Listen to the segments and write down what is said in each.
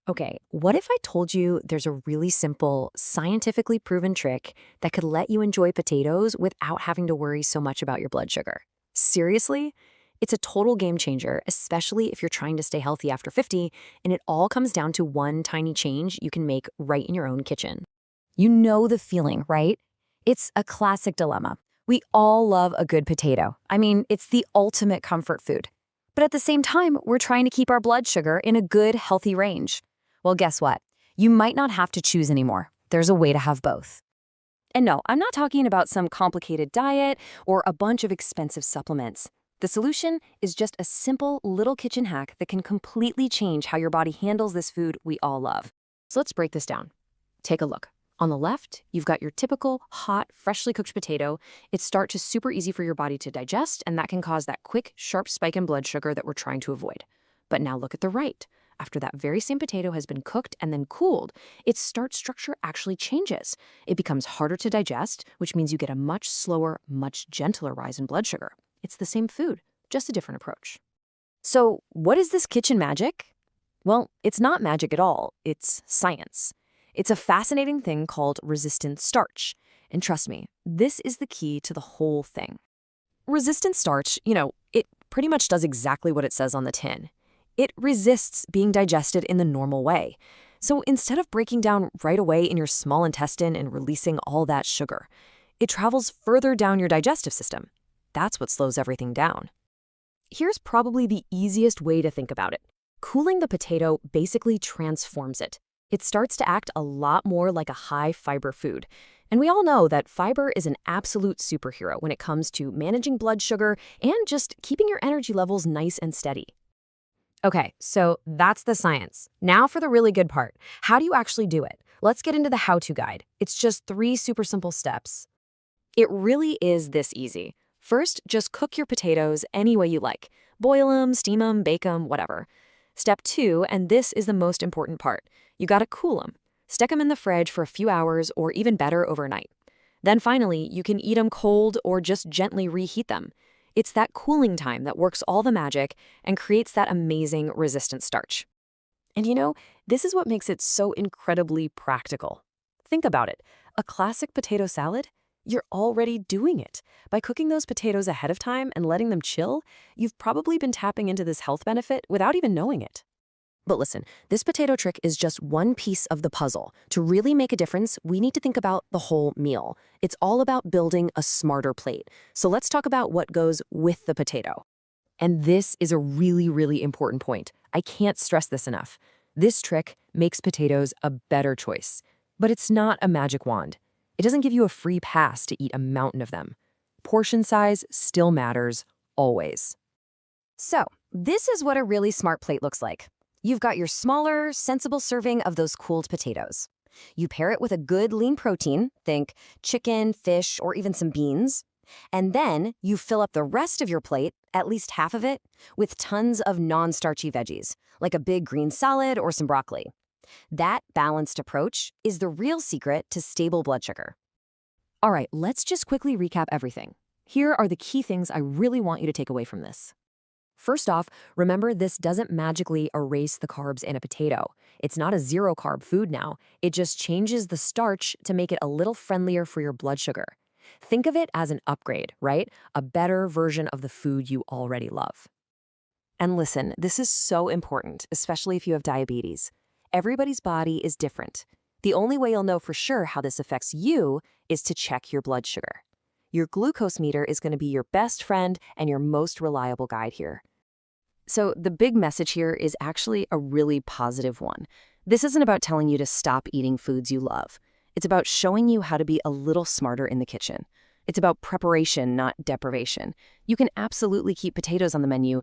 Okay, what if I told you there's a really simple, scientifically proven trick that could let you enjoy potatoes without having to worry so much about your blood sugar? Seriously? It's a total game changer, especially if you're trying to stay healthy after 50, and it all comes down to one tiny change you can make right in your own kitchen. You know the feeling, right? It's a classic dilemma. We all love a good potato. I mean, it's the ultimate comfort food. But at the same time, we're trying to keep our blood sugar in a good, healthy range. Well, guess what? You might not have to choose anymore. There's a way to have both. And no, I'm not talking about some complicated diet or a bunch of expensive supplements. The solution is just a simple little kitchen hack that can completely change how your body handles this food we all love. So let's break this down. Take a look. On the left, you've got your typical hot, freshly cooked potato. Its starch is super easy for your body to digest, and that can cause that quick, sharp spike in blood sugar that we're trying to avoid. But now look at the right. After that very same potato has been cooked and then cooled, its starch structure actually changes. It becomes harder to digest, which means you get a much slower, much gentler rise in blood sugar. It's the same food, just a different approach. So, what is this kitchen magic? Well, it's not magic at all. It's science. It's a fascinating thing called resistant starch. And trust me, this is the key to the whole thing. Resistant starch, it pretty much does exactly what it says on the tin. It resists being digested in the normal way. So instead of breaking down right away in your small intestine and releasing all that sugar, it travels further down your digestive system. That's what slows everything down. Here's probably the easiest way to think about it. Cooling the potato basically transforms it. It starts to act a lot more like a high-fiber food. And we all know that fiber is an absolute superhero when it comes to managing blood sugar and just keeping your energy levels nice and steady. Okay, so that's the science. Now for the really good part. How do you actually do it? Let's get into the how-to guide. It's just 3 super simple steps. It really is this easy. First, just cook your potatoes any way you like. Boil them, steam them, bake them, whatever. Step 2, and this is the most important part. You gotta cool them. Stick them in the fridge for a few hours or even better overnight. Then finally, you can eat them cold or just gently reheat them. It's that cooling time that works all the magic and creates that amazing resistant starch. And this is what makes it so incredibly practical. Think about it. A classic potato salad? You're already doing it. By cooking those potatoes ahead of time and letting them chill, you've probably been tapping into this health benefit without even knowing it. But listen, this potato trick is just one piece of the puzzle. To really make a difference, we need to think about the whole meal. It's all about building a smarter plate. So let's talk about what goes with the potato. And this is a really, really important point. I can't stress this enough. This trick makes potatoes a better choice. But it's not a magic wand. It doesn't give you a free pass to eat a mountain of them. Portion size still matters, always. So, this is what a really smart plate looks like. You've got your smaller, sensible serving of those cooled potatoes. You pair it with a good lean protein, think chicken, fish, or even some beans. And then you fill up the rest of your plate, at least half of it, with tons of non-starchy veggies, like a big green salad or some broccoli. That balanced approach is the real secret to stable blood sugar. All right, let's just quickly recap everything. Here are the key things I really want you to take away from this. First off, remember this doesn't magically erase the carbs in a potato. It's not a zero-carb food now. It just changes the starch to make it a little friendlier for your blood sugar. Think of it as an upgrade, right? A better version of the food you already love. And listen, this is so important, especially if you have diabetes. Everybody's body is different. The only way you'll know for sure how this affects you is to check your blood sugar. Your glucose meter is going to be your best friend and your most reliable guide here. So the big message here is actually a really positive one. This isn't about telling you to stop eating foods you love. It's about showing you how to be a little smarter in the kitchen. It's about preparation, not deprivation. You can absolutely keep potatoes on the menu.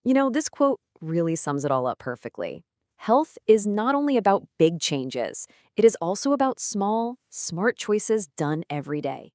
This quote really sums it all up perfectly. Health is not only about big changes, it is also about small, smart choices done every day.